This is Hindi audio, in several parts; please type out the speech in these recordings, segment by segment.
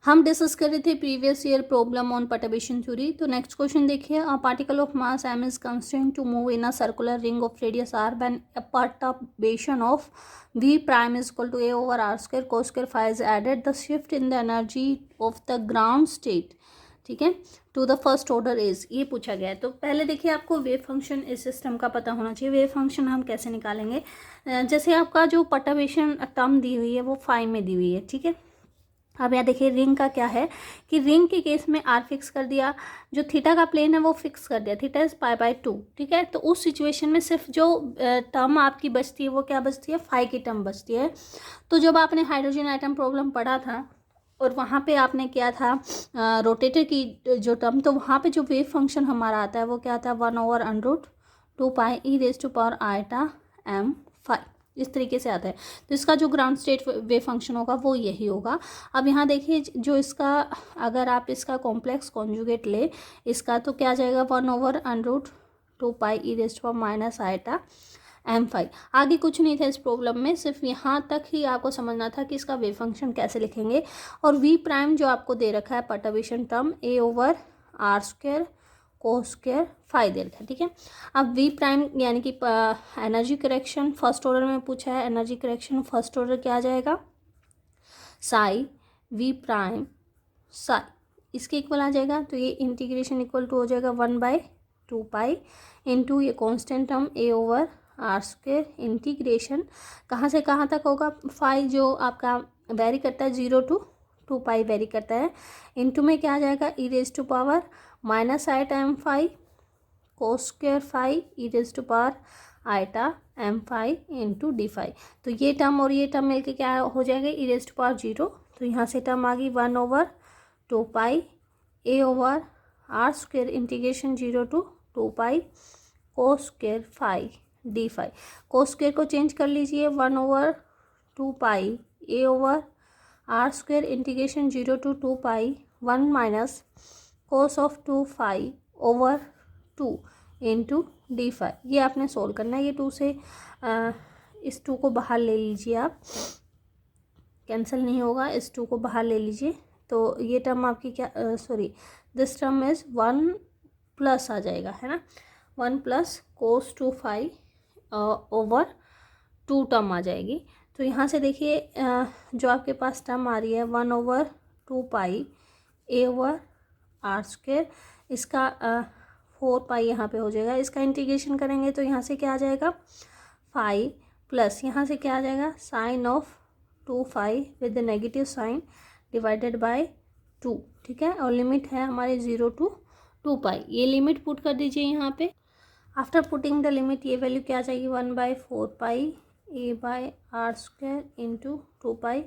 हम डिस्कस कर रहे थे previous year problem on perturbation theory. तो नेक्स्ट क्वेश्चन देखिए, a particle of mass m is constraint to move in a circular ring of radius r when a perturbation of v prime is equal to a over r square cos square phi is added, the shift in the energy of the ground state, ठीक है, to the first order is, ये पूछा गया है। तो पहले देखिए आपको वेव फंक्शन इस सिस्टम का पता होना चाहिए। वेव फंक्शन हम कैसे निकालेंगे, जैसे आपका जो परटर्बेशन टर्म दी हुई है वो फाई में दी हुई है, ठीक है। अब यहाँ देखिए रिंग का क्या है कि रिंग के केस में आर फिक्स कर दिया, जो थीटा का प्लेन है वो फिक्स कर दिया, थीटा इज π/2, ठीक है। तो उस सिचुएशन में सिर्फ जो टर्म आपकी बचती है वो क्या बचती है, फाई की टर्म बचती है। तो जब आपने हाइड्रोजन आइटम प्रॉब्लम पढ़ा था और वहाँ पे आपने किया था रोटेटर की जो टर्म, तो वहाँ पे जो वेव फंक्शन हमारा आता है वो क्या आता है, 1/√2π e⁻m⁵ इस तरीके से आता है। तो इसका जो ग्राउंड स्टेट वेव फंक्शन होगा वो यही होगा। अब यहाँ देखिए जो इसका, अगर आप इसका कॉम्प्लेक्स कॉन्जुगेट ले इसका, तो क्या जाएगा 1/√2π e⁻m⁵। आगे कुछ नहीं था इस प्रॉब्लम में, सिर्फ यहाँ तक ही आपको समझना था कि इसका वेव फंक्शन कैसे लिखेंगे। और वी प्राइम जो आपको दे रखा है perturbation term a/r square cos square phi दे रखा है, ठीक है। अब वी प्राइम यानी कि एनर्जी करेक्शन फर्स्ट ऑर्डर में पूछा है, एनर्जी करेक्शन फर्स्ट ऑर्डर क्या आ जाएगा, साई वी प्राइम साई, इसके इक्वल आ जाएगा। तो ये इंटीग्रेशन इक्वल टू हो जाएगा 1/2π इंटू ये constant term a/r square, integration कहाँ से कहाँ तक होगा, फाई जो आपका वेरी करता है 0 to 2π वेरी करता है, इंटू में क्या आ जाएगा e⁻−i cos square phi e⁻m⁵ into D phi. तो ये टर्म और ये टर्म मिलके क्या हो जाएगा e⁻0। तो यहाँ से टर्म आ गई 1/2π a/r square integration 0 to 2π cos square phi D phi. cos square को चेंज कर लीजिए 1/2π a/r square integration 0 to 2π 1 - cos of 2π/2 into D phi. ये आपने सोल्व करना है। ये 2 से इस 2 को बाहर ले लीजिए, आप कैंसिल नहीं होगा, इस 2 को बाहर ले लीजिए। तो ये टर्म आपकी क्या, सॉरी दिस टर्म इज 1+ आ जाएगा, है ना, 1+ cos 2π/2 टर्म आ जाएगी। तो यहाँ से देखिए जो आपके पास टर्म आ रही है 1/2π a/r स्क्वायर, इसका 4π यहाँ पे हो जाएगा। इसका इंटीग्रेशन करेंगे तो यहाँ से क्या आ जाएगा फाई, प्लस यहाँ से क्या आ जाएगा sine of 2π with negative sine divided by 2, ठीक है। और लिमिट है हमारे 0 to 2π। ये लिमिट पुट कर दीजिए यहाँ पे। आफ्टर पुटिंग द लिमिट ये वैल्यू क्या आ जाएगी 1/4π a/r स्क्वायर इंटू 2π।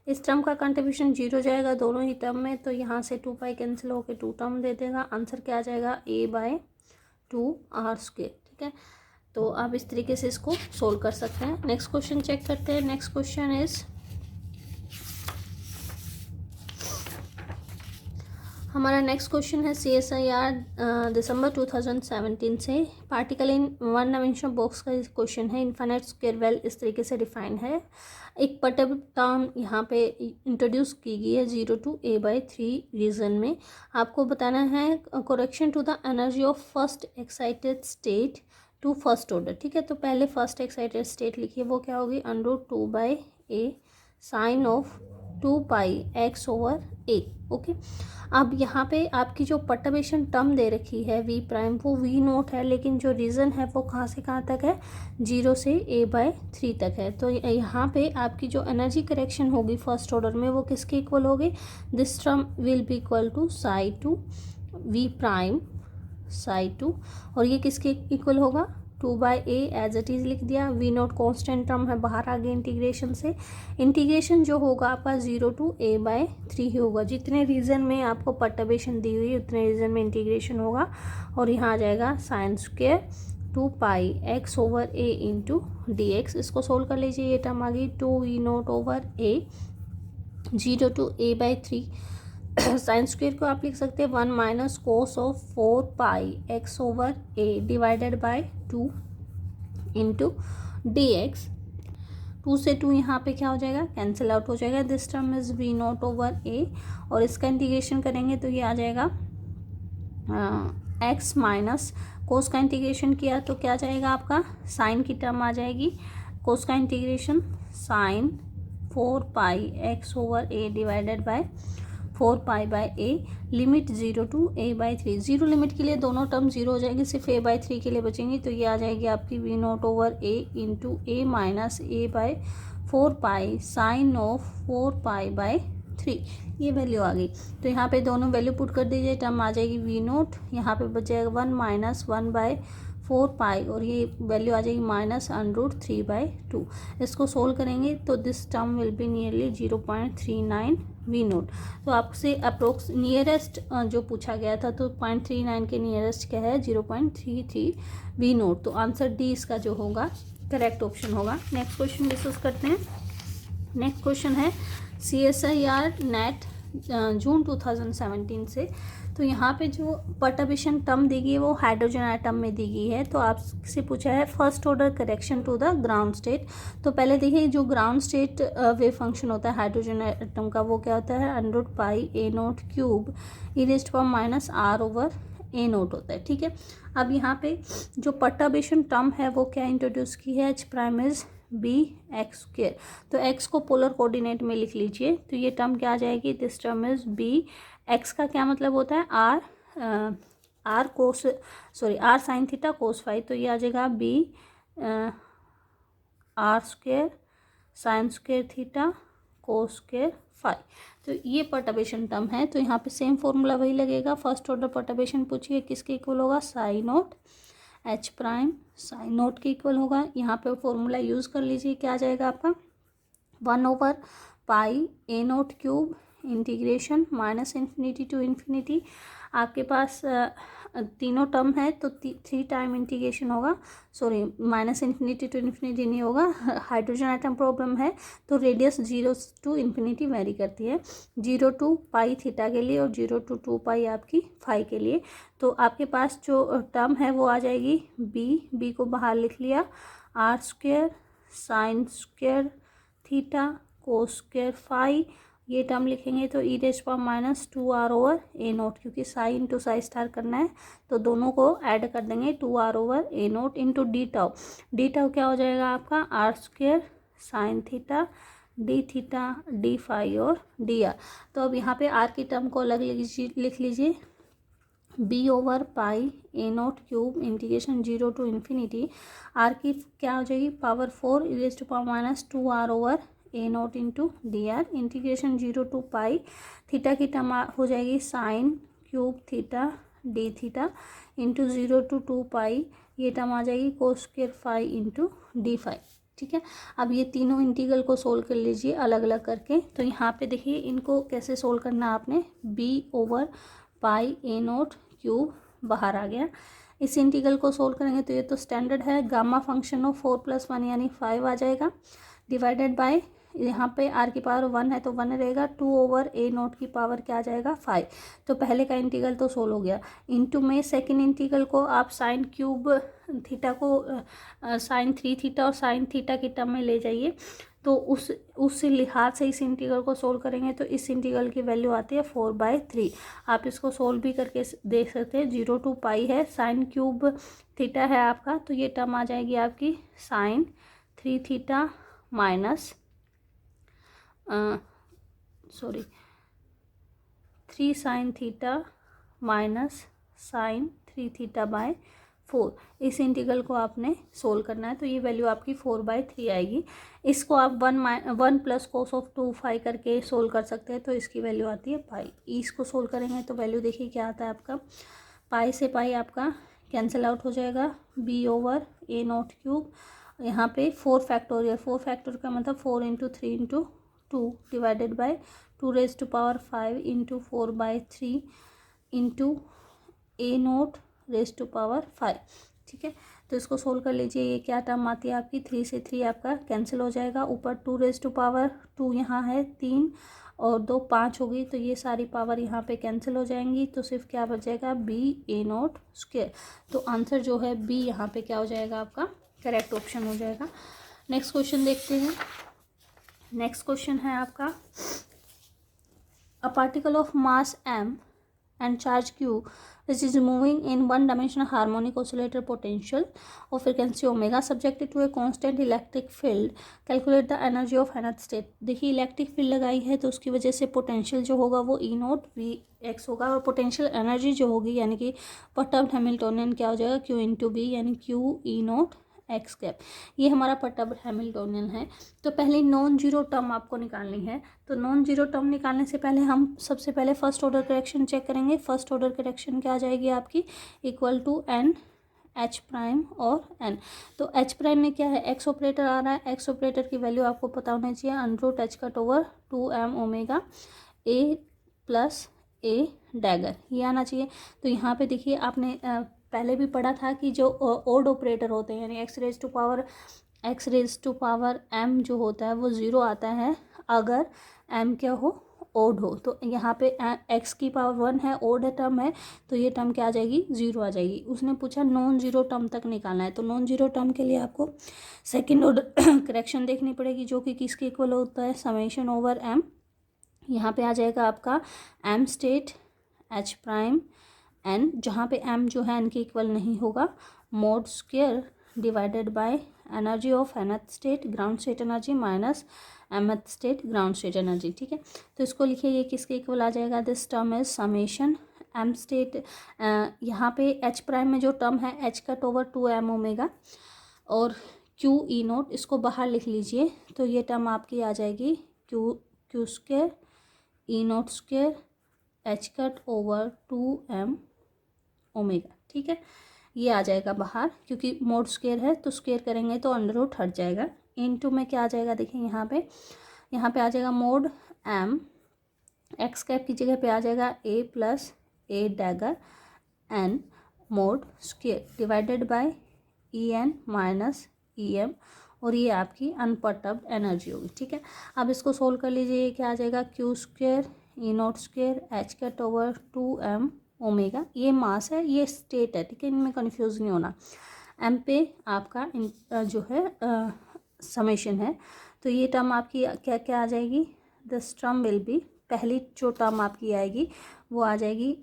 इस टर्म का कंट्रीब्यूशन 0 जाएगा दोनों ही टर्म में, तो यहाँ से 2π कैंसिल होकर 2 टर्म दे देगा। आंसर क्या आ जाएगा a/2r स्क्वायर, ठीक है। तो आप इस तरीके से इसको सोल्व कर सकते हैं। नेक्स्ट क्वेश्चन चेक करते हैं। नेक्स्ट क्वेश्चन इज, हमारा नेक्स्ट क्वेश्चन है CSIR दिसंबर 2017 से, पार्टिकल इन 1 डायमेंशनल बॉक्स का क्वेश्चन है। इनफाइनाइट स्क्वायर वेल इस तरीके से डिफाइन है। एक पर्टिकुलर टर्म यहाँ पे इंट्रोड्यूस की गई है 0 to a/3 रीजन में। आपको बताना है correction to the energy of first excited state to first order, ठीक है। तो पहले फर्स्ट एक्साइटेड स्टेट लिखिए, वो क्या होगी √2/a sign of 2π/x/a, okay. अब यहाँ पे आपकी जो परटर्बेशन टर्म दे रखी है वी प्राइम, वो v0 है, लेकिन जो रीज़न है वो कहाँ से कहाँ तक है 0 से a/3 तक है। तो यहाँ पे आपकी जो एनर्जी करेक्शन होगी फर्स्ट ऑर्डर में वो किसके इक्वल होगी, this term will be equal to psi2 v prime psi2, और ये किसके इक्वल होगा 2/a एज इट इज़ लिख दिया। v0 कॉन्स्टेंट टर्म है, बाहर आ गए इंटीग्रेशन से। इंटीग्रेशन जो होगा आपका 0 to a/3 ही होगा। जितने रीजन में आपको परटर्बेशन दी हुई उतने रीजन में इंटीग्रेशन होगा, और यहाँ आ जाएगा sine square 2π/x/a into dx। इसको सोल्व कर लीजिए, ये टर्म आ गई 2v0/a 0 to a/3। Sine square को आप लिख सकते हैं 1 - cos of 4π/x/a divided by 2 into D x. 2 से 2 यहाँ पे क्या हो जाएगा, कैंसिल आउट हो जाएगा। This term is V naught over A, और इसका इंटीग्रेशन करेंगे तो ये आ जाएगा एक्स माइनस, कोस का इंटीग्रेशन किया तो क्या जाएगा आपका, साइन की टर्म आ जाएगी। कोस का integration sine 4 pi x over a divided by 4 pi by a, limit 0 to a by 3। Zero limit के लिए दोनों टर्म जीरो हो जाएंगे, सिर्फ a बाई 3 के लिए बचेंगी, तो ये आ जाएगी आपकी v naught over a into a minus a by 4 pi sine of 4 pi by 3, ये वैल्यू आ गई। तो यहाँ पे दोनों वैल्यू पुट कर दीजिए, टर्म आ जाएगी वी नोट, यहाँ पे बच जाएगा 1 माइनस 1 बाय 4 पाई, और ये वैल्यू आ जाएगी माइनस √3/2। इसको सोल्व करेंगे तो this term will be nearly 0.39 v naught. तो आपसे अप्रोक्स नियरेस्ट जो पूछा गया था, तो 0.39 के नियरेस्ट क्या है, 0.33 वी नोट। तो आंसर डी इसका जो होगा करेक्ट ऑप्शन होगा। नेक्स्ट क्वेश्चन डिस्कस करते हैं। नेक्स्ट क्वेश्चन है CSIR नेट जून 2017 से। तो यहाँ पे जो परटर्बेशन टर्म दी गई है वो हाइड्रोजन एटम में दी गई है। तो आपसे पूछा है first order correction to the ground state. तो पहले देखिए जो ग्राउंड स्टेट वेव फंक्शन होता है हाइड्रोजन एटम का, वो क्या होता है √πa0³ e⁻r/a0 होता है, ठीक है। अब यहाँ पे जो परटर्बेशन टर्म है वो क्या इंट्रोड्यूस की है, H' इज bx²। तो x को पोलर कोऑर्डिनेट में लिख लीजिए, तो ये टर्म क्या आ जाएगी, this term is b। x का क्या मतलब होता है, r sine theta cos phi, तो ये आ जाएगा b r² sine square theta cos square phi. तो ये परटर्बेशन टर्म है। तो यहाँ पे सेम फॉर्मूला वही लगेगा। फर्स्ट ऑर्डर परटर्बेशन पूछिए किसके इक्वल होगा, psi naught H' psi naught के इक्वल होगा। यहाँ पे फॉर्मूला यूज़ कर लीजिए, क्या आ जाएगा आपका 1/πa0³ इंटीग्रेशन -∞ टू ∞। आपके पास तीनों टर्म है तो 3 टाइम इंटीग्रेशन होगा, सॉरी -∞ टू ∞ नहीं होगा। हाइड्रोजन आइटम प्रॉब्लम है तो रेडियस 0 टू ∞ वेरी करती है, 0 टू पाई थीटा के लिए और 0 टू 2 पाई आपकी फाई के लिए। तो आपके पास जो टर्म है वो आ जाएगी b को बाहर लिख लिया, r² sine square theta cos square phi, ये टर्म लिखेंगे तो e⁻²r/a0, क्योंकि साई इंटू साई स्टार करना है तो दोनों को ऐड कर देंगे 2r/a0 into d tau. D tau क्या हो जाएगा आपका r² sine theta d theta d phi और डी आर। तो अब यहाँ पे r की टर्म को अलग लिख लीजिए, b/πa0³ इंटीग्रेशन 0 टू ∞। r की क्या हो जाएगी power 4 e⁻²r/a0 into d r, integration 0 to pi. Theta की टर्म हो जाएगी sine cube theta d theta into 0 to 2 pi, ये टर्म आ जाएगी cos square phi into D phi, ठीक है। अब ये तीनों इंटीग्रल को सोल्व कर लीजिए अलग अलग करके। तो यहाँ पे देखिए इनको कैसे सोल्व करना है आपने, b/πa0³ बाहर आ गया। इस इंटीग्रल को सोल्व करेंगे तो ये तो स्टैंडर्ड है, गामा फंक्शन ऑफ 4 + 1 यानी 5 आ जाएगा, डिवाइडेड बाय यहाँ पे r की पावर 1 है तो 1 रहेगा, 2/a0 की पावर क्या आ जाएगा 5। तो पहले का इंटीग्रल तो सोल्व हो गया। इनटू में सेकंड इंटीग्रल को आप साइन क्यूब थीटा को साइन 3 थीटा और साइन थीटा की टर्म में ले जाइए, तो उस लिहाज से इस इंटीग्रल को सोल्व करेंगे तो इस इंटीग्रल की वैल्यू आती है 4/3। आप इसको सोल्व भी करके देख सकते हैं, 0 टू पाई है, साइन क्यूब थीटा है आपका, तो ये टर्म आ जाएगी आपकी sine 3 theta minus 3 sine theta minus sine 3 theta by 4। इस इंटीग्रल को आपने सोल्व करना है तो ये वैल्यू आपकी 4/3 आएगी। इसको आप 1 प्लस कोस ऑफ 2 फाई करके सोल्व कर सकते हैं, तो इसकी वैल्यू आती है पाई। इसको सोल्व करेंगे तो वैल्यू देखिए क्या आता है आपका, पाई से पाई आपका कैंसिल आउट हो जाएगा, b/a0³। यहाँ पे 4 फैक्टोरियल, 4 फैक्टोरियल का मतलब 4 into 3 into 2 divided by 2⁻5 into 4/3 into a0⁻5, ठीक है। तो इसको सोल्व कर लीजिए, ये क्या टर्म आती है आपकी, 3 से 3 आपका कैंसिल हो जाएगा, ऊपर 2⁻2 यहाँ है 3 और 2 5 होगी, तो ये सारी पावर यहाँ पे कैंसिल हो जाएंगी, तो सिर्फ क्या बच जाएगा ba0²। तो आंसर जो है बी यहाँ पे क्या हो जाएगा आपका करेक्ट ऑप्शन हो जाएगा। नेक्स्ट क्वेश्चन देखते हैं। नेक्स्ट क्वेश्चन है आपका, अ particle of mass m and charge q which is moving in one dimensional harmonic oscillator potential of frequency omega subjected to a constant electric field, calculate the energy of nth state। देखिए इलेक्ट्रिक फील्ड लगाई है तो उसकी वजह से पोटेंशियल जो होगा वो ई नोट वी एक्स होगा, और पोटेंशियल एनर्जी जो होगी यानी कि पर्टर्ब्ड हैमिल्टोनियन क्या हो जाएगा, क्यू इंटू बी यानी Q E naught x cap. ये हमारा पर्टर्ब्ड हैमिल्टोनियन है। तो पहले नॉन जीरो टर्म आपको निकालनी है। तो नॉन जीरो टर्म निकालने से पहले हम सबसे पहले फर्स्ट ऑर्डर करेक्शन चेक करेंगे। फर्स्ट ऑर्डर करेक्शन क्या आ जाएगी आपकी, equal to n h prime और एन। तो एच प्राइम में क्या है, एक्स ऑपरेटर आ रहा है। एक्स ऑपरेटर की वैल्यू आपको पता होनी चाहिए, under H cut over 2m omega A plus a dagger, ये आना चाहिए। तो यहाँ पे देखिए आपने पहले भी पढ़ा था कि जो ओड ऑपरेटर होते हैं यानी x raise to power m जो होता है वो ज़ीरो आता है अगर m क्या हो, ओड हो। तो यहाँ पे x की पावर 1 है, ओड टर्म है, तो ये टर्म क्या आ जाएगी, ज़ीरो आ जाएगी। उसने पूछा नॉन ज़ीरो टर्म तक निकालना है। तो नॉन ज़ीरो टर्म के लिए आपको सेकेंड ऑर्डर करेक्शन देखनी पड़ेगी, जो कि किसके इक्वल होता है, समेशन ओवर m। यहाँ पे आ जाएगा आपका m state h prime n, जहाँ पे m जो है n के इक्वल नहीं होगा, mode square divided by energy of nth state ground state energy minus mth state ground state energy. ठीक है, तो इसको लिखिए, ये किसके इक्वल आ जाएगा, this term is summation m state, यहाँ पे h प्राइम में जो टर्म है h cut over 2m omega और q ई नोट, इसको बाहर लिख लीजिए। तो ये टर्म आपकी आ जाएगी Q square E naught square h cut over 2m omega. ठीक है, ये आ जाएगा बाहर, क्योंकि मोड स्क्वायर है तो स्क्वायर करेंगे तो अंडर रूट हट जाएगा। इनटू में क्या आ जाएगा, देखिए यहाँ पे आ जाएगा मोड m, एक्स कैप की जगह पे आ जाएगा a plus a dagger n mod square divided by e n minus E m, और ये आपकी अनपर्टर्ब्ड एनर्जी होगी। ठीक है, अब इसको सोल्व कर लीजिए, ये क्या आ जाएगा, Q square E naught square H cut over 2m omega. ये मास है, ये स्टेट है, ठीक है, इनमें कंफ्यूज नहीं होना। m पे आपका जो है समेशन है। तो ये टर्म आपकी क्या क्या आ जाएगी, दिस टर्म विल बी, पहली जो टर्म आपकी आएगी वो आ जाएगी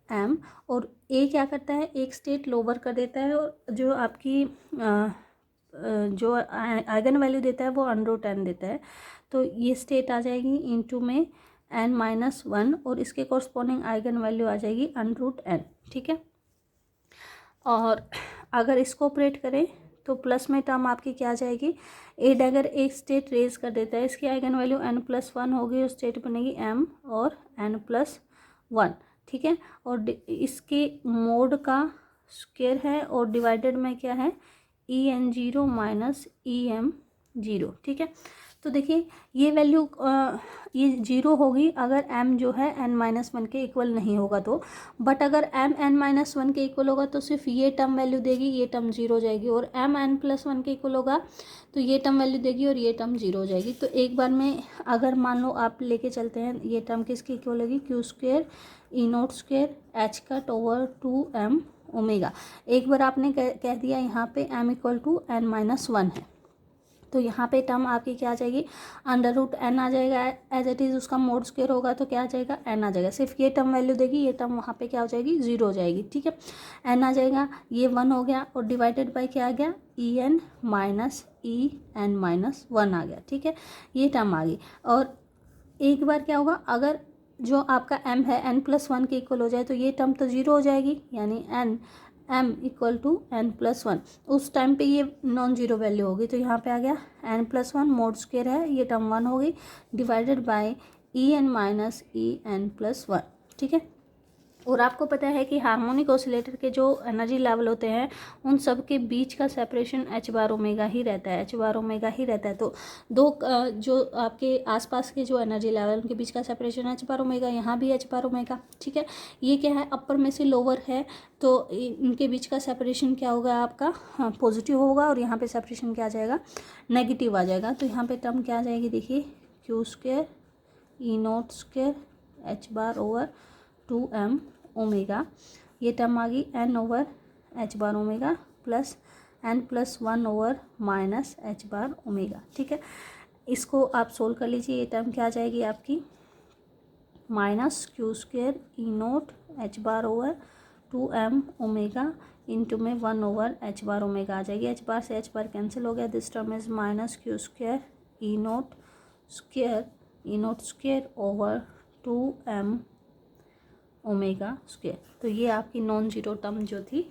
m, और a क्या करता है, एक स्टेट लोअर कर देता है, और जो आपकी जो आइगन वैल्यू देता है वो अंडर 10 देता है। तो ये स्टेट आ जाएगी इनटू में n-1, और इसके कॉरस्पॉन्डिंग आइगन वैल्यू आ जाएगी √n। ठीक है, और अगर इसको ऑपरेट करें तो प्लस में टर्म आपकी क्या आ जाएगी, ए डैगर एक स्टेट रेज कर देता है, इसकी आइगन वैल्यू n+1 होगी, और स्टेट बनेगी m और n+1। ठीक है, और इसके मोड का स्क्वायर है, और डिवाइडेड में क्या है, en0 माइनस em0। ठीक है, तो देखिए ये वैल्यू ये जीरो होगी अगर m जो है n-1 के इक्वल नहीं होगा तो, बट अगर m n-1 के इक्वल होगा तो सिर्फ ये टर्म वैल्यू देगी, ये टर्म जीरो हो जाएगी, और m n+1 के इक्वल होगा तो ये टर्म वैल्यू देगी और ये टर्म जीरो हो जाएगी। तो एक बार में अगर मान लो आप लेके चलते हैं, ये टर्म किसकी इक्वल होगी, Q square E naught square H cut over 2m omega. एक बार आपने कह दिया यहाँ पे m इक्वल टू n-1 है, तो यहाँ पे टर्म आपकी क्या आ जाएगी, √n आ जाएगा, एज इट इज़ उसका मोड स्क्वायर होगा तो क्या आ जाएगा, n आ जाएगा। सिर्फ ये टर्म वैल्यू देगी, ये टर्म वहाँ पे क्या हो जाएगी, जीरो हो जाएगी। ठीक है, n आ जाएगा, ये 1 हो गया, और डिवाइडेड बाय क्या आ गया, en माइनस en-1 आ गया। ठीक है, ये टर्म आ गई, और एक बार क्या होगा, अगर जो आपका m है n+1 के इक्वल हो जाए तो ये टर्म तो जीरो हो जाएगी, यानी m इक्वल टू n+1। उस टाइम पे ये नॉन जीरो वैल्यू होगी, तो यहाँ पे आ गया n+1 मोड स्क्वायर है, ये टर्म 1 होगी, divided by en minus en+1। ठीक है, और आपको पता है कि हार्मोनिक ऑसिलेटर के जो एनर्जी लेवल होते हैं उन सब के बीच का सेपरेशन h बार ओमेगा ही रहता है, h बार ओमेगा ही रहता है। तो दो जो आपके आसपास के जो एनर्जी लेवल उनके बीच का सेपरेशन h बार ओमेगा, यहाँ भी h बार ओमेगा। ठीक है, ये क्या है, अपर में से लोअर है, तो इनके बीच का सेपरेशन क्या होगा आपका, पॉजिटिव होगा, और यहाँ पे सेपरेशन क्या आ जाएगा, नेगेटिव आ जाएगा। तो यहाँ पे टर्म क्या आ जाएगी, देखिए Q square E naught square H bar over 2m omega, ये टर्म आ गई n over h bar omega plus N plus one over minus H bar omega. ठीक है, इसको आप सोल्व कर लीजिए। ये टर्म क्या आ जाएगी आपकी, minus Q square E naught h bar over 2m omega into में 1 ओवर एच बार ओमेगा आ जाएगी। एच बार से एच बार कैंसिल हो गया। This term is minus Q square E naught square over 2m omega square. तो ये आपकी नॉन जीरो टर्म जो थी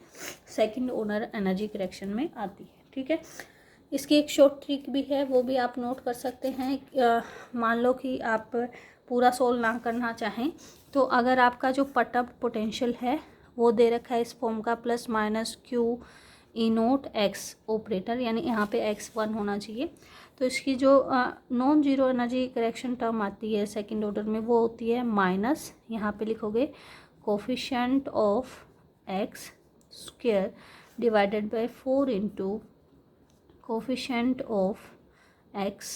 सेकंड ऑर्डर एनर्जी करेक्शन में आती है। ठीक है, इसकी एक शॉर्ट ट्रिक भी है, वो भी आप नोट कर सकते हैं। मान लो कि आप पूरा सोल्व ना करना चाहें तो अगर आपका जो पटअप पोटेंशियल है वो दे रखा है इस फॉर्म का, plus minus Q E naught x operator, यानी यहाँ पे एक्स 1 होना चाहिए। तो इसकी जो non zero energy correction term आती है सेकंड ऑर्डर में वो होती है माइनस, यहाँ पे लिखोगे coefficient of X square divided by 4 into coefficient of X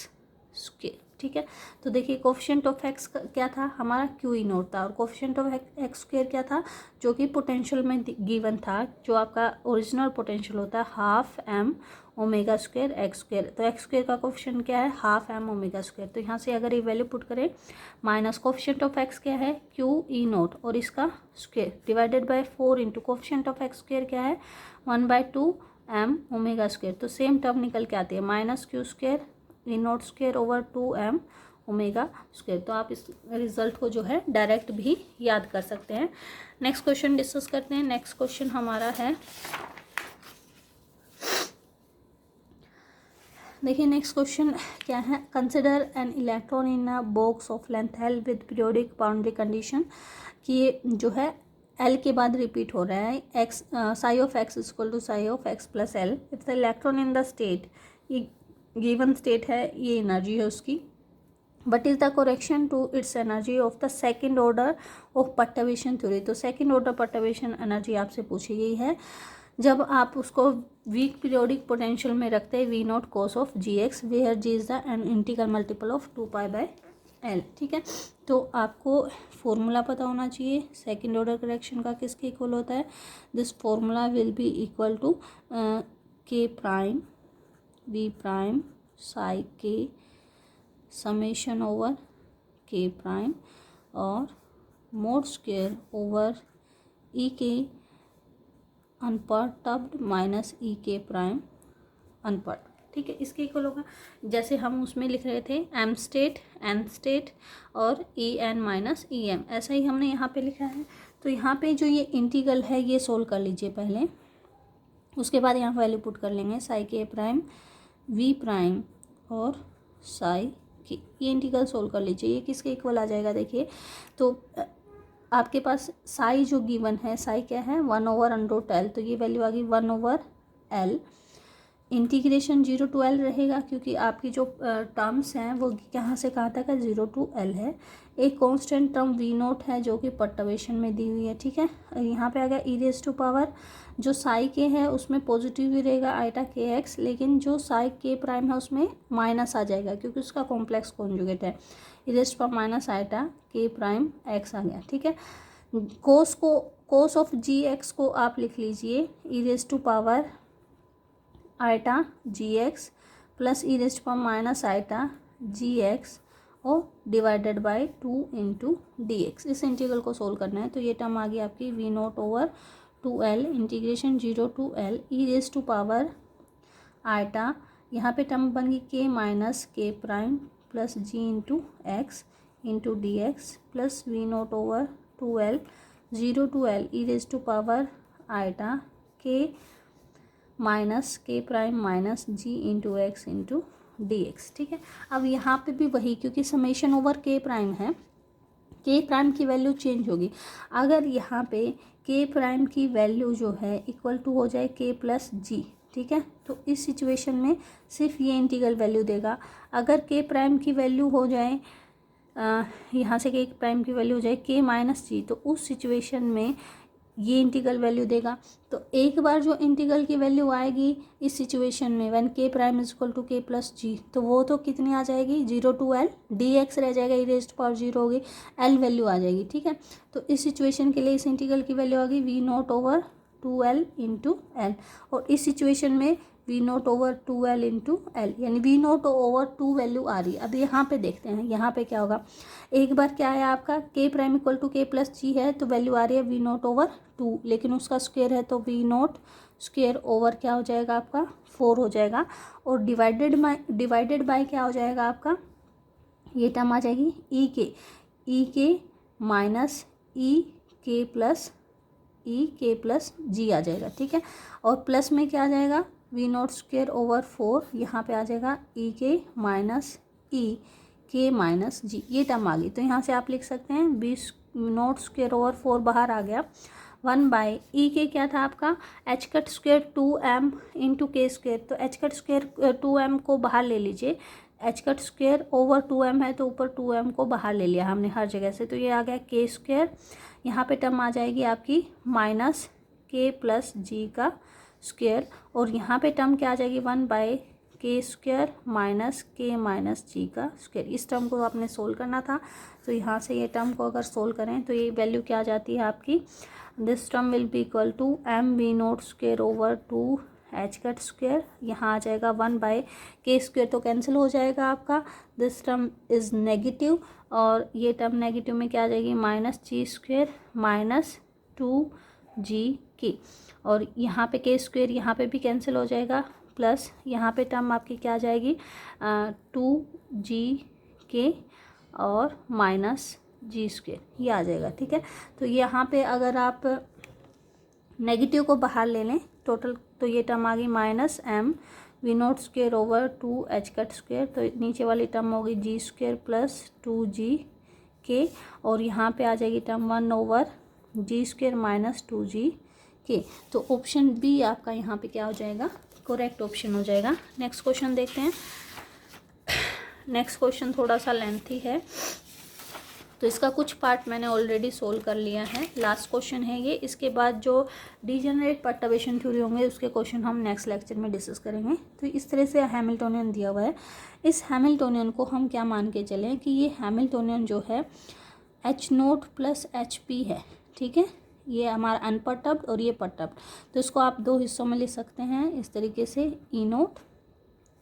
square. ठीक है, तो देखिए कोफिशिएंट ऑफ एक्स क्या था हमारा, क्यू ई नोट था, और कोफिशिएंट ऑफ एक्स स्क्वेयर क्या था, जो कि पोटेंशियल में गिवन था, जो आपका ओरिजिनल पोटेंशियल होता है half m omega square x square. तो एक्स स्क्वेयर का कोफिशिएंट क्या है, हाफ एम ओमेगा स्क्वेयर। तो यहाँ से अगर ये वैल्यू पुट करें, माइनस कोफिशिएंट ऑफ एक्स क्या है, क्यू ई नोट और इसका square divided by 4 into coefficient of X square क्या है 1/2 एम ओमेगा स्क्वेयर। तो सेम टर्म निकल के आती है minus Q square E naught square over 2m omega square. तो आप इस रिजल्ट को जो है डायरेक्ट भी याद कर सकते हैं। नेक्स्ट क्वेश्चन डिस्कस करते हैं। नेक्स्ट क्वेश्चन हमारा है, देखिए नेक्स्ट क्वेश्चन क्या है, consider an electron in a box of length L with periodic boundary condition, कि ये जो है एल के बाद रिपीट हो रहा है, x psi of x is equal to psi of x plus l. If the electron in the state, ये गिवन स्टेट है, ये एनर्जी है उसकी, but is the correction to its energy of the second order of perturbation theory. तो सेकेंड ऑर्डर पर्टर्बेशन एनर्जी आपसे पूछी गई है जब आप उसको वीक पीरियोडिक पोटेंशियल में रखते हैं v naught cos of g x, where g is the an integral multiple of 2π/L। ठीक है, तो आपको फॉर्मूला पता होना चाहिए सेकेंड ऑर्डर करेक्शन का किसके इक्वल होता है। This formula will be equal to k prime v prime psi k summation over k prime और mod square over e k unperturbed minus ई के प्राइम अनपर्टर्ब्ड। ठीक है, इसके इक्वल होगा जैसे हम उसमें लिख रहे थे एम स्टेट एन स्टेट और ई एन माइनस ई एम, ऐसा ही हमने यहाँ पे लिखा है। तो यहाँ पे जो ये इंटीग्रल है ये सोल्व कर लीजिए पहले, उसके बाद यहाँ वैल्यू पुट कर लेंगे साई के प्राइम वी प्राइम और साई की, ये इंटीग्रल सोल्व कर लीजिए। ये किसके इक्वल आ जाएगा, देखिए तो आपके पास साई जो गिवन है, साई क्या है 1/√L, तो ये वैल्यू आ गई 1/L। इंटीग्रेशन 0 to L रहेगा क्योंकि आपकी जो टर्म्स हैं वो कहाँ से कहाँ तक है 0 to L है। एक कांस्टेंट टर्म वी नोट है जो कि पर्टर्बेशन में दी हुई है। ठीक है, यहाँ पे आ गया ई रेज टू पावर, जो साई के है उसमें पॉजिटिव ही रहेगा आइटा के एक्स, लेकिन जो साई के प्राइम है उसमें माइनस आ जाएगा क्योंकि उसका कॉम्प्लेक्स कॉन्जुगेट है। E raise to power minus eta K prime X आ गया। ठीक है, कोस ऑफ जी एक्स को आप लिख लीजिए E raise to power eta G X plus E raise to power minus eta G X और divided by 2 into D X. इस इंटीग्रल को सोल्व करना है। तो ये टर्म आ गई आपकी V naught over 2L integration 0 to L E raise to power eta, यहाँ पे टर्म बन गई K minus K prime plus G into X into D X plus we naught over 2L 0 to L E raise to power eta K minus K prime minus G into X into D X. ठीक है, अब यहाँ पे भी वही, क्योंकि समेशन ओवर के प्राइम है, के प्राइम की वैल्यू चेंज होगी। अगर यहाँ पे के प्राइम की वैल्यू जो है इक्वल टू हो जाए के प्लस जी, ठीक है, तो इस सिचुएशन में सिर्फ ये इंटीग्रल वैल्यू देगा। अगर के प्राइम की वैल्यू हो जाए यहाँ से के प्राइम की वैल्यू हो जाए के माइनस जी, तो उस सिचुएशन में ये इंटीग्रल वैल्यू देगा। तो एक बार जो इंटीग्रल की वैल्यू आएगी इस सिचुएशन में व्हेन के प्राइम इज इक्वल टू के प्लस जी, तो वो तो कितनी आ जाएगी 0 to L, डी एक्स रह जाएगा, ई रेज्ड पावर 0 होगी, L वैल्यू आ जाएगी। ठीक है, तो इस सिचुएशन के लिए इस इंटीग्रल की वैल्यू आ गई v naught over 2L into l, और इस सिचुएशन में v naught over 2L into l, यानी वी नोट ओवर 2 वैल्यू आ रही है। अब यहाँ पे देखते हैं यहाँ पे क्या होगा। एक बार क्या है आपका k prime equal to k plus G है, तो वैल्यू आ रही है वी नोट ओवर 2, लेकिन उसका स्क्वायर है तो वी नोट स्क्वायर ओवर क्या हो जाएगा आपका 4 हो जाएगा, और डिवाइडेड बाय क्या हो जाएगा आपका, ये टर्म आ जाएगी ई के माइनस ई के प्लस जी आ जाएगा, ठीक है। और प्लस में क्या आ जाएगा वी नोट स्क्वायर ओवर 4, यहाँ पे आ जाएगा ई के माइनस जी, ये टर्म आ गई। तो यहाँ से आप लिख सकते हैं वी नोट स्क्वायर ओवर 4 बाहर आ गया, 1 बाय ई के क्या था आपका H cut square 2m into के स्क्वायर, तो एच कट स्क्वायर 2m को बाहर ले लीजिए, H cut square over 2m है तो ऊपर 2m को बाहर ले लिया हमने हर जगह से, तो ये आ गया के स्क्वायर, यहाँ पे टर्म आ जाएगी आपकी माइनस के प्लस जी का स्क्वायर, और यहाँ पे टर्म क्या आ जाएगी 1 बाय के स्क्वायर माइनस के माइनस जी का स्क्वायर। इस टर्म को आपने सोल्व करना था, तो यहाँ से ये टर्म को अगर सोल्व करें तो ये वैल्यू क्या आ जाती है आपकी, this term will be equal to m v naught square over 2 h cut square, यहाँ आ जाएगा 1 बाय के स्क्वायर तो कैंसिल हो जाएगा आपका, दिस टर्म इज़ नेगेटिव, और ये टर्म नेगेटिव में क्या आ जाएगी माइनस जी स्क्वायर माइनस 2g के, और यहाँ पे के स्क्वायर यहाँ पे भी कैंसिल हो जाएगा, प्लस यहाँ पे टर्म आपकी क्या आ जाएगी 2g के और माइनस जी स्क्वायर, ये आ जाएगा, ठीक है। तो यहाँ पे अगर आप नेगेटिव को बाहर ले लें टोटल, तो ये टर्म आ गई minus m v naught square over 2 h cut square, तो नीचे वाली टर्म होगी जी स्क्वायर प्लस 2g के, और यहाँ पे आ जाएगी टर्म 1 ओवर जी स्क्वायर माइनस 2g के। तो ऑप्शन बी आपका यहाँ पे क्या हो जाएगा करेक्ट ऑप्शन हो जाएगा। नेक्स्ट क्वेश्चन देखते हैं। नेक्स्ट क्वेश्चन थोड़ा सा लेंथी है, तो इसका कुछ पार्ट मैंने ऑलरेडी सोल्व कर लिया है, लास्ट क्वेश्चन है ये। इसके बाद जो डिजेनरेट परटर्बेशन थ्योरी होंगे उसके क्वेश्चन हम नेक्स्ट लेक्चर में डिस्कस करेंगे। तो इस तरह से हैमिल्टोनियन दिया हुआ है, इस हैमिल्टोनियन को हम क्या मान के चलें कि ये हैमिल्टोनियन जो है H note plus H P है, ठीक है। ये हमारा अनपर्टब्ड और ये पर्टब्ड, तो इसको आप दो हिस्सों में लिख सकते हैं इस तरीके से, ई नोट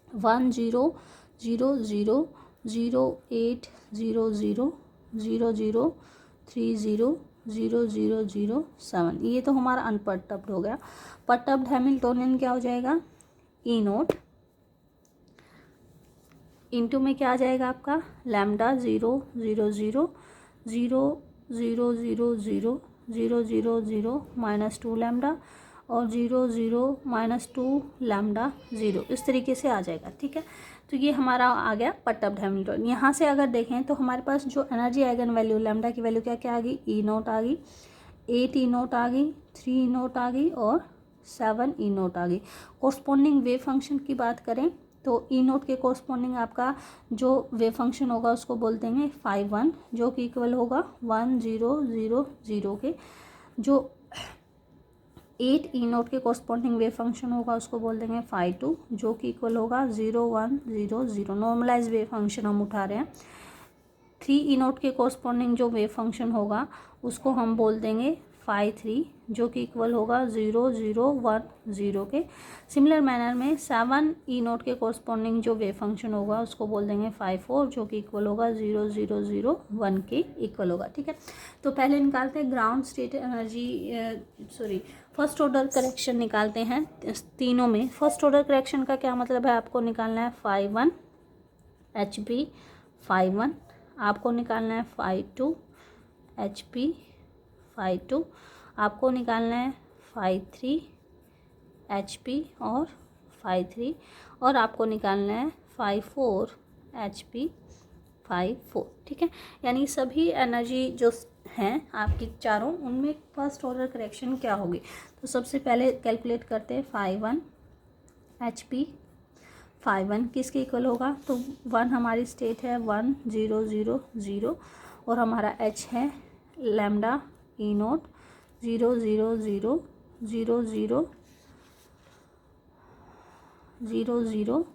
1 0 0 0 0 8 0 0 0 0 3 0 0 0 0 7, ये तो हमारा अनपर्टब्ड हो गया। पर्टब्ड हैमिल्टोनियन क्या हो जाएगा ई नोट इंटू में क्या आ जाएगा आपका लैम्डा 0 0 0 0 0 0 0 0 0 0 माइनस 2 लैम्डा और 0 0 माइनस 2 लैम्डा 0, इस तरीके से आ जाएगा, ठीक है। तो ये हमारा आ गया पर्टब्ड हैमिल्टोनियन। यहाँ से अगर देखें तो हमारे पास जो एनर्जी आइगन वैल्यू लैम्डा की वैल्यू क्या क्या आ गई, ई नोट आ गई, 8 ई नोट आ गई, 3 ई नोट आ गई और 7 ई नोट आ गई। कोरस्पॉन्डिंग वेव फंक्शन की बात करें तो ई नोट के कोरस्पॉन्डिंग आपका जो वेव फंक्शन होगा उसको बोलते हैं 5 1, जो कि इक्वल होगा 1 0 0 0 के। जो 8 ई नोट के कोरस्पॉन्डिंग वेव फंक्शन होगा उसको बोल देंगे 5 2, जो कि इक्वल होगा 0 1 0 0, नॉर्मलाइज वेव फंक्शन हम उठा रहे हैं। 3 ई नोट के कोरस्पॉन्डिंग जो वेव फंक्शन होगा उसको हम बोल देंगे 5 3, जो कि इक्वल होगा 0 0 1 0 के। सिमिलर मैनर में 7 ई नोट के कोरस्पॉन्डिंग जो वेव फंक्शन होगा उसको बोल देंगे 5 4, जो कि इक्वल होगा 0 0 0 1 के इक्वल होगा, ठीक है। तो पहले निकालते हैं ground state energy, first order correction निकालते हैं तीनों में। फर्स्ट ऑर्डर करेक्शन का क्या मतलब है, आपको निकालना है 5 1 एच पी 5 1, आपको निकालना है 5 2 एच पी 5 2, आपको निकालना है 5 3 एच पी और 5 3, और आपको निकालना है 5 4 एच पी 5 4, ठीक है। यानी सभी एनर्जी जो हैं आपकी चारों, उनमें फर्स्ट ऑर्डर करेक्शन क्या होगी। तो सबसे पहले कैलकुलेट करते हैं 5 1 एच पी 5 1 किसके इक्वल होगा, तो 1 हमारी स्टेट है 1 0 0 0, और हमारा एच है lambda e note 0 0 0 0 0 0 0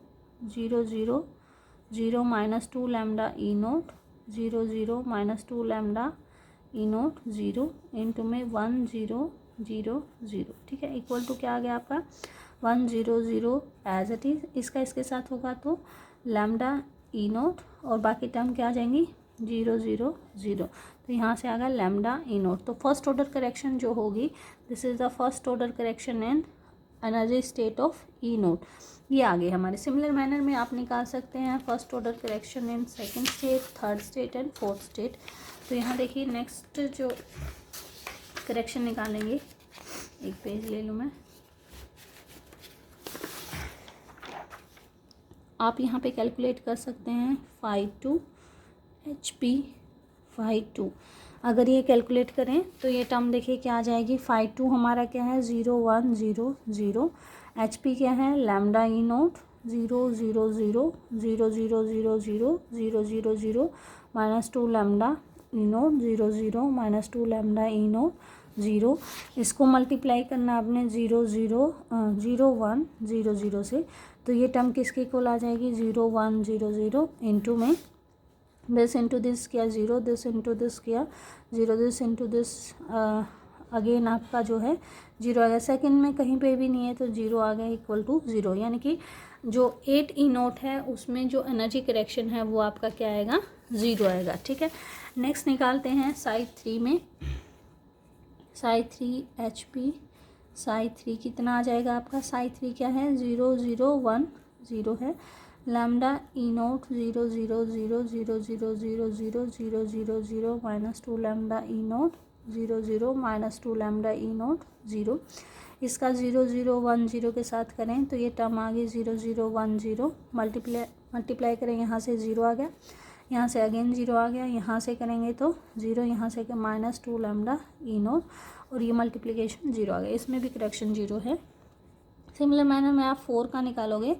0 0 0 minus 2 lambda e note 0 0 minus 2 lambda e note 0 into में 1 0 0 0, ठीक है, इक्वल टू क्या आ गया आपका 1 0 0 एज इट इज़। इसका इसके साथ होगा तो लैम्डा ई नोट और बाकी टर्म क्या आ जाएंगी 0 0 0, तो यहाँ से आ गया लैम्डा ई नोट। तो फर्स्ट ऑर्डर करेक्शन जो होगी, this is the first order correction in energy state of E note, ये आगे हमारे सिमिलर मैनर में आप निकाल सकते हैं first order correction in second state, third state and fourth state. तो यहाँ देखिए नेक्स्ट जो करेक्शन निकालेंगे, एक पेज ले लूँ मैं, आप यहाँ पे कैलकुलेट कर सकते हैं phi2 HP phi2। अगर ये कैलकुलेट करें तो ये टर्म देखिए क्या आ जाएगी, phi2 हमारा क्या है 0 1 0 0, HP क्या है lambda e note 0 0 0 0 0 0 0 0 0 0 -2 lambda e note 0 0 -2 lambda e note 0। इसको मल्टीप्लाई करना आपने 0 0 0 1 0 0 से, तो ये टर्म किसके इक्वल आ जाएगी 0 1 0 0 इंटू में दिस इंटू दिस किया 0, दिस इंटू दिस किया 0, दिस इंटू दिस अगेन आपका जो है 0 आ गया। सेकेंड में कहीं पे भी नहीं है तो 0 आ गया इक्वल टू 0, यानी कि जो 8 ई नोट है उसमें जो एनर्जी करेक्शन है वो आपका क्या आएगा 0 आएगा, ठीक है। नेक्स्ट निकालते हैं साइड 3 में, साइड 3 HP साइड 3 कितना आ जाएगा आपका, साइड 3 क्या है 0 0 1 0 है, lambda e note 0 0 0 0 0 0 0 0 0 0 -2 lambda e note 0 0 -2 lambda e note 0। इसका 0 0 1 0 के साथ करें तो ये टर्म आ गई 0 0 1 0, मल्टीप्लाई करें यहाँ से 0 आ गया, यहाँ से अगेन 0 आ गया, यहाँ से करेंगे तो 0, यहाँ से -2 लैम्डा ई नोट और ये मल्टीप्लिकेशन 0 आ गया, इसमें भी करेक्शन 0 है। सिमिलर मैनर में आप 4 का निकालोगे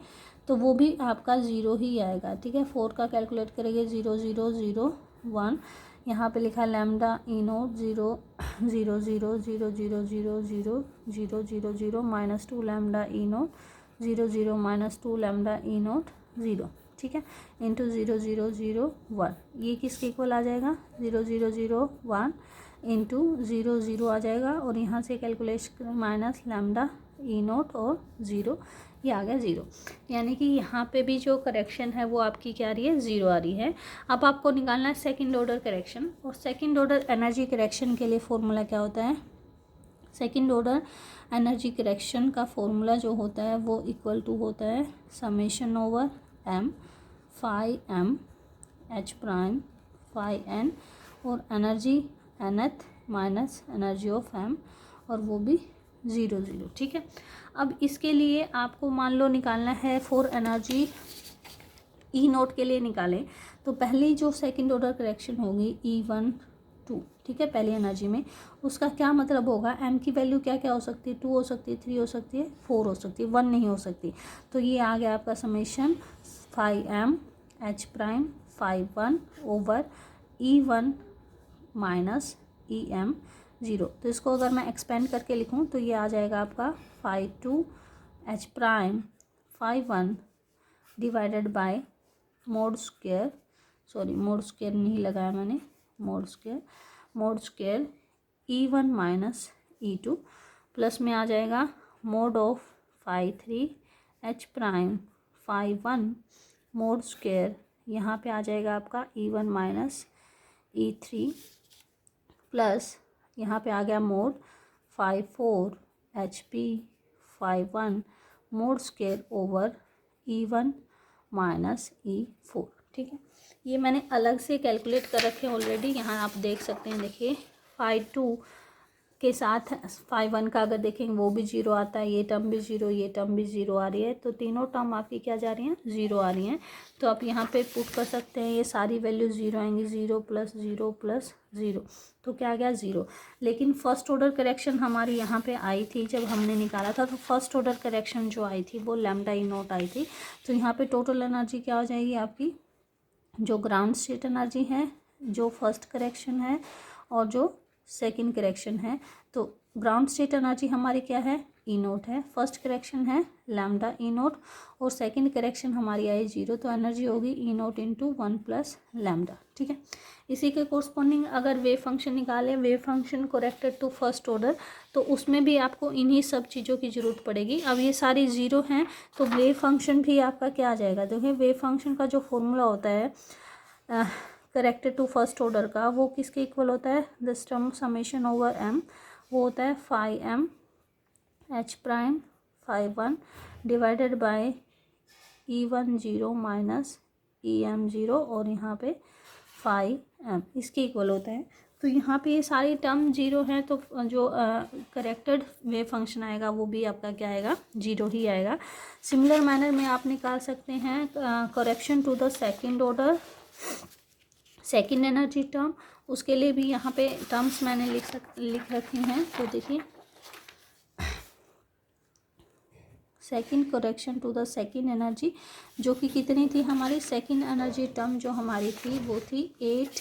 तो वो भी आपका 0 ही आएगा, ठीक है। 4 का कैलकुलेट करेंगे 0 0 0 1, यहाँ पे लिखा lambda e note 0 0 0 0 0 0 0 0 0 0 -2 lambda e note 0 0 -2 lambda e note 0, ठीक है, इंटू 0 0 0 1, ये किसके इक्वल आ जाएगा 0 0 0 1 इंटू 0 0 आ जाएगा और यहाँ से calculation minus lambda e naught और 0, ये आ गया 0, यानी कि यहाँ पे भी जो करेक्शन है वो आपकी क्या आ रही है 0 आ रही है। अब आपको निकालना है सेकंड ऑर्डर करेक्शन, और सेकंड ऑर्डर एनर्जी करेक्शन के लिए फॉर्मूला क्या होता है, सेकंड ऑर्डर एनर्जी करेक्शन का फॉर्मूला जो होता है वो इक्वल टू होता है summation over m phi m h prime phi n और energy nth minus energy of m, और वो भी 0 0, ठीक है। अब इसके लिए आपको मान लो निकालना है फॉर एनर्जी ई नोट के लिए निकालें तो पहली जो सेकंड ऑर्डर करेक्शन होगी E1 2, ठीक है, पहली एनर्जी में, उसका क्या मतलब होगा, m की वैल्यू क्या क्या हो सकती है 2 हो सकती है 3 हो सकती है 4 हो सकती है, 1 नहीं हो सकती। तो ये आ गया आपका summation phi m h prime phi 1 over E1 minus EM 0। तो इसको अगर मैं एक्सपेंड करके लिखूं तो ये आ जाएगा आपका phi 2 h prime phi 1 divided bye mode square, sorry mode square नहीं लगाया मैंने, mode square E1 minus E2 plus में आ जाएगा mode of phi 3 h prime phi 1 mode square, यहाँ पे आ जाएगा आपका E1 माइनस E3 प्लस यहाँ पे आ गया mode phi 4 HP phi 1 mode square over E1 minus E4, ठीक है। ये मैंने अलग से कैलकुलेट कर रखे हैं ऑलरेडी, यहाँ आप देख सकते हैं, देखिए phi 2 के साथ phi 1 का अगर देखेंगे वो भी 0 आता है, ये टर्म भी 0, ये टर्म भी 0 आ रही है, तो तीनों टर्म आपकी क्या जा रही हैं 0 आ रही हैं। तो आप यहाँ पे पुट कर सकते हैं, ये सारी वैल्यू 0 आएंगी, 0 प्लस 0 प्लस 0, तो क्या आ गया 0। लेकिन फर्स्ट ऑर्डर करेक्शन हमारी यहाँ पे आई थी जब हमने निकाला था, तो फर्स्ट ऑर्डर करेक्शन जो आई थी वो लैम्डा ई नोट आई थी। तो यहाँ पे टोटल एनर्जी क्या हो जाएगी आपकी, जो ग्राउंड स्टेट एनर्जी है, जो फर्स्ट करेक्शन है और जो सेकंड करेक्शन है। तो ग्राउंड स्टेट एनर्जी हमारी क्या है ई नोट है, फर्स्ट करेक्शन है लैम्डा ई नोट और सेकंड करेक्शन हमारी आई 0, तो एनर्जी होगी e naught into 1 plus lambda. ठीक है, इसी के कोरस्पॉन्डिंग अगर वेव फंक्शन निकालें, wave function corrected to first order, तो उसमें भी आपको इन्हीं सब चीज़ों की ज़रूरत पड़ेगी। अब ये सारी ज़ीरो हैं तो वेव फंक्शन भी आपका क्या आ जाएगा, देखिए वेव फंक्शन का जो फॉर्मूला होता है करेक्टेड टू फर्स्ट ऑर्डर का, वो किसके इक्वल होता है, this term summation over m, वो होता है phi M H prime phi 1 divided by E1 0 minus EM 0 और यहाँ पे फाई एम इसके इक्वल होता है। तो यहाँ पे ये सारी टर्म जीरो है, तो जो करेक्टेड वेव फंक्शन आएगा वो भी आपका क्या आएगा, जीरो ही आएगा। सिमिलर मैनर में आप निकाल सकते हैं correction to the second order, second energy term, उसके लिए भी यहाँ पे टर्म्स मैंने लिख रखी हैं। तो देखिए second correction to the second energy, जो कि कितनी थी हमारी, सेकंड एनर्जी टर्म जो हमारी थी वो थी 8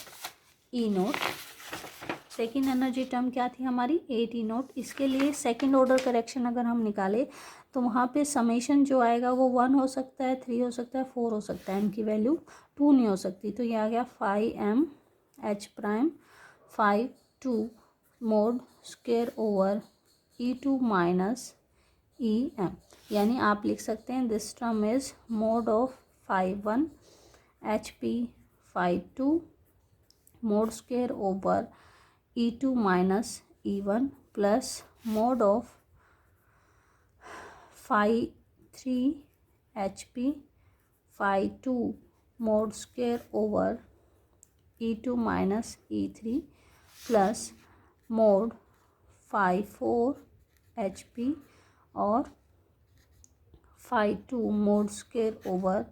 ई नोट। सेकंड एनर्जी टर्म क्या थी हमारी, 8 ई नोट। इसके लिए सेकंड ऑर्डर करेक्शन अगर हम निकाले तो वहाँ पे समेशन जो आएगा वो 1 हो सकता है, 3 हो सकता है, 4 हो सकता है, एम की वैल्यू 2 नहीं हो सकती। तो ये आ गया phi M H prime 5 2 mod square over E2 minus ई एम, यानी आप लिख सकते हैं this term is mod of phi 1 H P phi 2 mod square over E2 minus E1 plus mod of phi 3 H P phi 2 mod square over E2 minus E3 plus mod phi 4 H P और phi 2 mod square over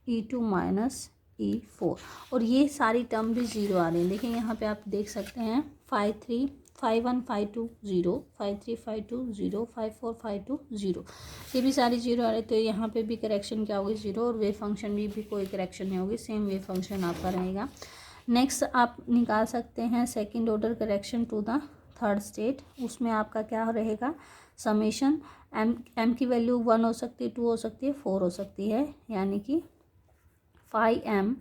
E2 minus E4, और ये सारी टर्म भी ज़ीरो आ रही हैं। देखिए यहाँ पे आप देख सकते हैं phi 3 phi 1 phi 2 0, phi 3 phi 2 0, phi 4 phi 2 0, ये भी सारी जीरो आ रही है। तो यहाँ पे भी करेक्शन क्या होगी, जीरो, और वेव फंक्शन भी कोई करेक्शन नहीं होगी, सेम वेव फंक्शन आपका रहेगा। नेक्स्ट आप निकाल सकते हैं second order correction to the third state, उसमें आपका क्या रहेगा, समेशन एम की वैल्यू 1 हो सकती है, 2 हो सकती है, 4 हो सकती है, यानी कि phi M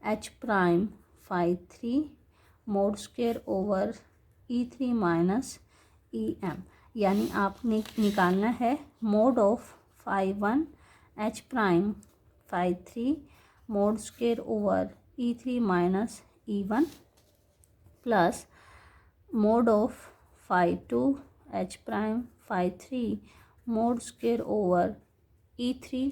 H prime phi 3 mod square over E3 minus EM, यानी आपने निकालना है mod of phi 1 h prime phi 3 mod square over E3 minus E1 plus mod of phi 2 h prime phi 3 mod square over E3,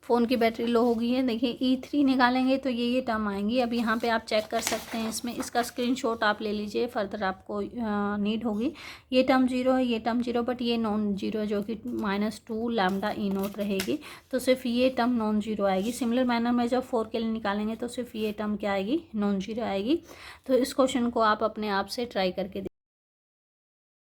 phone की बैटरी लो हो गई है। देखिए E3 निकालेंगे तो ये टर्म आएंगी। अब यहाँ पे आप चेक कर सकते हैं, इसमें इसका स्क्रीनशॉट आप ले लीजिए, फर्दर आपको नीड होगी। ये टर्म जीरो है, ये टर्म जीरो, बट ये नॉन जीरो है जो कि -2 लैम्डा ई नोट रहेगी, तो सिर्फ ये टर्म नॉन जीरो आएगी। सिमिलर मैनर में जब 4 के लिए निकालेंगे तो सिर्फ ये टर्म क्या आएगी, नॉन जीरो आएगी। तो इस क्वेश्चन को आप अपने आप से ट्राई करके